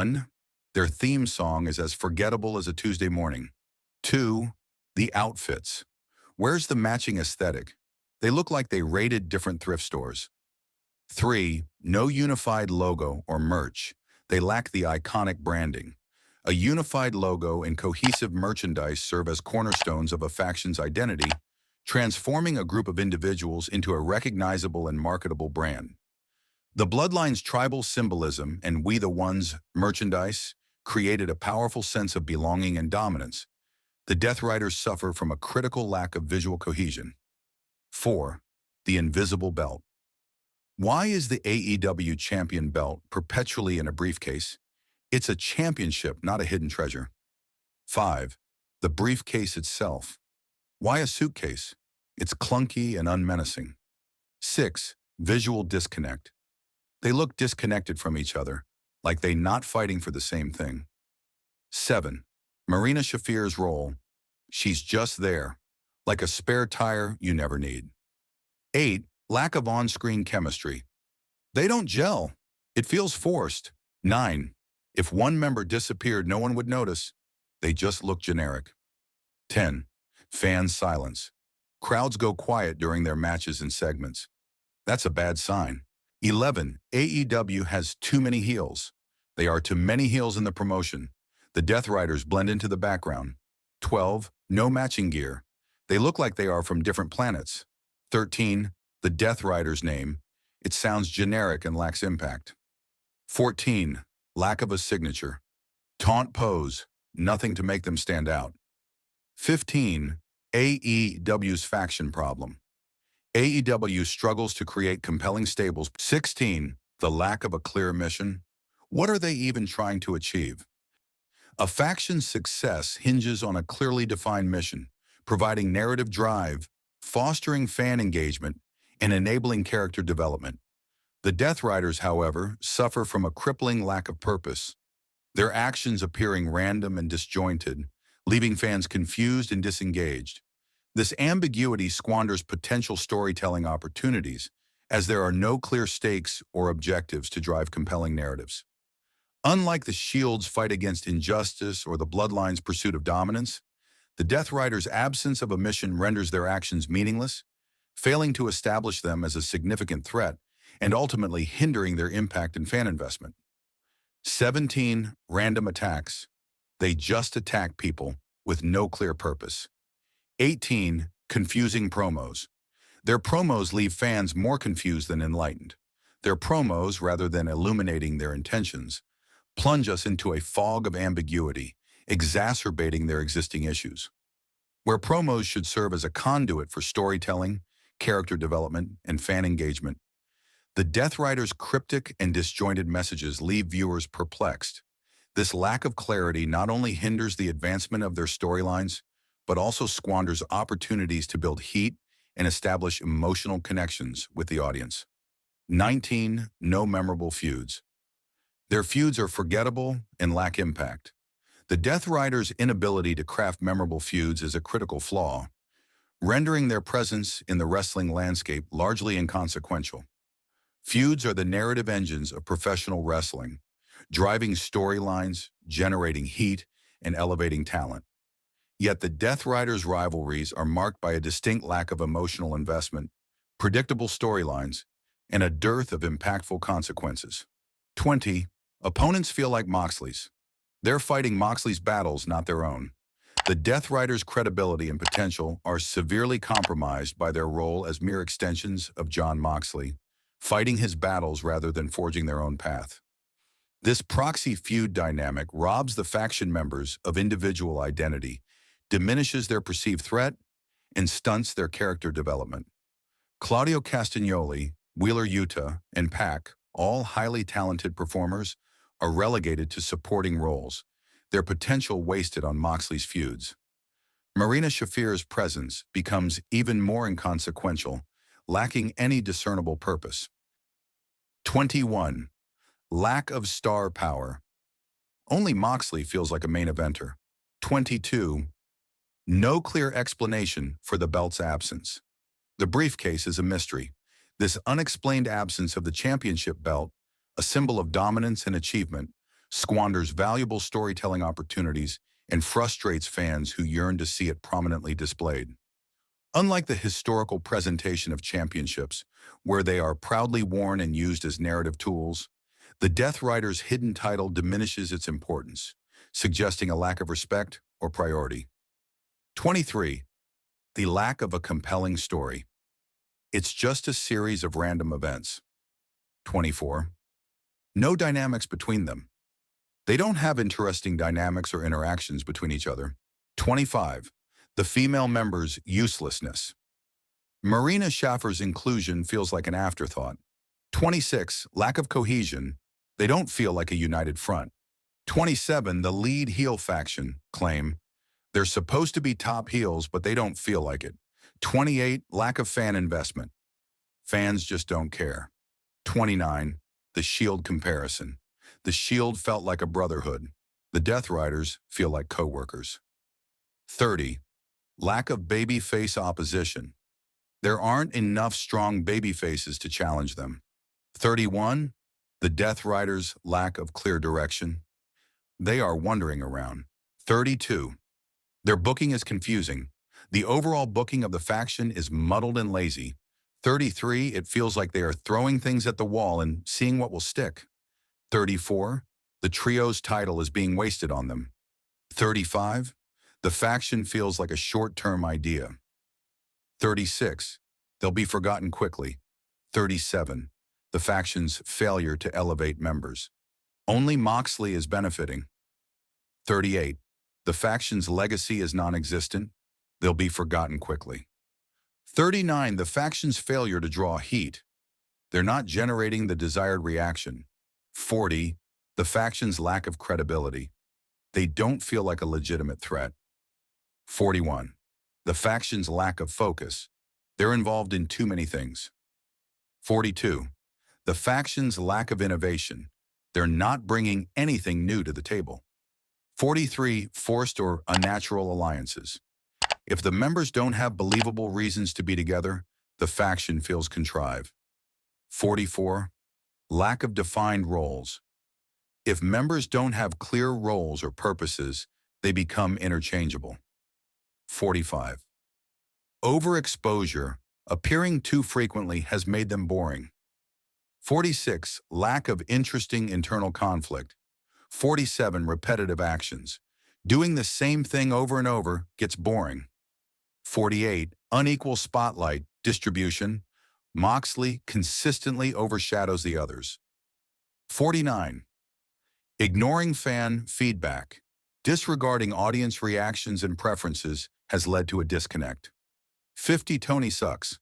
1. Their theme song is as forgettable as a Tuesday morning. 2. The outfits. Where's the matching aesthetic? They look like they raided different thrift stores. 3. No unified logo or merch. They lack the iconic branding. A unified logo and cohesive merchandise serve as cornerstones of a faction's identity, transforming a group of individuals into a recognizable and marketable brand. The Bloodline's tribal symbolism and We the Ones merchandise created a powerful sense of belonging and dominance. The Death Riders suffer from a critical lack of visual cohesion. 4. The invisible belt. Why is the AEW champion belt perpetually in a briefcase? It's a championship, not a hidden treasure. 5. The briefcase itself. Why a suitcase? It's clunky and unmenacing. 6. Visual disconnect. They look disconnected from each other, like they're not fighting for the same thing. 7. Marina Shafir's role. She's just there, like a spare tire you never need. 8. Lack of on-screen chemistry. They don't gel. It feels forced. 9. If one member disappeared, no one would notice. They just look generic. 10. Fan silence. Crowds go quiet during their matches and segments. That's a bad sign. 11. AEW has too many heels. There are too many heels in the promotion. The Death Riders blend into the background. 12. No matching gear. They look like they are from different planets. 13. The Death Riders name. It sounds generic and lacks impact. 14. Lack of a signature. Taunt pose. Nothing to make them stand out. 15. AEW's faction problem. AEW struggles to create compelling stables. 16. The lack of a clear mission. What are they even trying to achieve? A faction's success hinges on a clearly defined mission, providing narrative drive, fostering fan engagement, and enabling character development. The Death Riders, however, suffer from a crippling lack of purpose, their actions appearing random and disjointed, leaving fans confused and disengaged. This ambiguity squanders potential storytelling opportunities, as there are no clear stakes or objectives to drive compelling narratives. Unlike the Shield's fight against injustice or the Bloodline's pursuit of dominance, the Death Riders' absence of a mission renders their actions meaningless, failing to establish them as a significant threat and ultimately hindering their impact and fan investment. 17. Random attacks. They just attack people with no clear purpose. 18. Confusing promos. Their promos leave fans more confused than enlightened. Their promos, rather than illuminating their intentions, plunge us into a fog of ambiguity, exacerbating their existing issues. Where promos should serve as a conduit for storytelling, character development, and fan engagement, the Death Riders' cryptic and disjointed messages leave viewers perplexed. This lack of clarity not only hinders the advancement of their storylines, but also squanders opportunities to build heat and establish emotional connections with the audience. 19. No memorable feuds. Their feuds are forgettable and lack impact. The Death Riders' inability to craft memorable feuds is a critical flaw, rendering their presence in the wrestling landscape largely inconsequential. Feuds are the narrative engines of professional wrestling, driving storylines, generating heat, and elevating talent. Yet the Death Riders' rivalries are marked by a distinct lack of emotional investment, predictable storylines, and a dearth of impactful consequences. 20. Opponents feel like Moxley's. They're fighting Moxley's battles, not their own. The Death Riders' credibility and potential are severely compromised by their role as mere extensions of Jon Moxley, fighting his battles rather than forging their own path. This proxy feud dynamic robs the faction members of individual identity, diminishes their perceived threat, and stunts their character development. Claudio Castagnoli, Wheeler Yuta, and Pac, all highly talented performers, are relegated to supporting roles, their potential wasted on Moxley's feuds. Marina Shafir's presence becomes even more inconsequential, lacking any discernible purpose. 21. Lack of star power. Only Moxley feels like a main eventer. 22. No clear explanation for the belt's absence. The briefcase is a mystery. This unexplained absence of the championship belt, a symbol of dominance and achievement, squanders valuable storytelling opportunities, and frustrates fans who yearn to see it prominently displayed. Unlike the historical presentation of championships, where they are proudly worn and used as narrative tools, the Death Rider's hidden title diminishes its importance, suggesting a lack of respect or priority. 23. The lack of a compelling story. It's just a series of random events. 24. No dynamics between them. They don't have interesting dynamics or interactions between each other. 25. The female member's uselessness. Marina Shaffer's inclusion feels like an afterthought. 26. Lack of cohesion. They don't feel like a united front. 27. The lead heel faction claim. They're supposed to be top heels, but they don't feel like it. 28. Lack of fan investment. Fans just don't care. 29. The Shield comparison. The Shield felt like a brotherhood. The Death Riders feel like co-workers. 30. Lack of babyface opposition. There aren't enough strong babyfaces to challenge them. 31. The Death Riders' lack of clear direction. They are wandering around. 32. Their booking is confusing. The overall booking of the faction is muddled and lazy. 33. It feels like they are throwing things at the wall and seeing what will stick. 34. The trio's title is being wasted on them. 35. The faction feels like a short-term idea. 36. They'll be forgotten quickly. 37. The faction's failure to elevate members. Only Moxley is benefiting. 38. The faction's legacy is non-existent. They'll be forgotten quickly. 39. The faction's failure to draw heat. They're not generating the desired reaction. 40. The faction's lack of credibility. They don't feel like a legitimate threat. 41. The faction's lack of focus. They're involved in too many things. 42. The faction's lack of innovation. They're not bringing anything new to the table. 43. Forced or unnatural alliances. If the members don't have believable reasons to be together, the faction feels contrived. 44. Lack of defined roles. If members don't have clear roles or purposes, they become interchangeable. 45. Overexposure, appearing too frequently, has made them boring. 46. Lack of interesting internal conflict. 47. Repetitive actions. Doing the same thing over and over gets boring. 48. Unequal spotlight distribution. Moxley consistently overshadows the others. 49. Ignoring fan feedback. Disregarding audience reactions and preferences has led to a disconnect. 50. Tony sucks.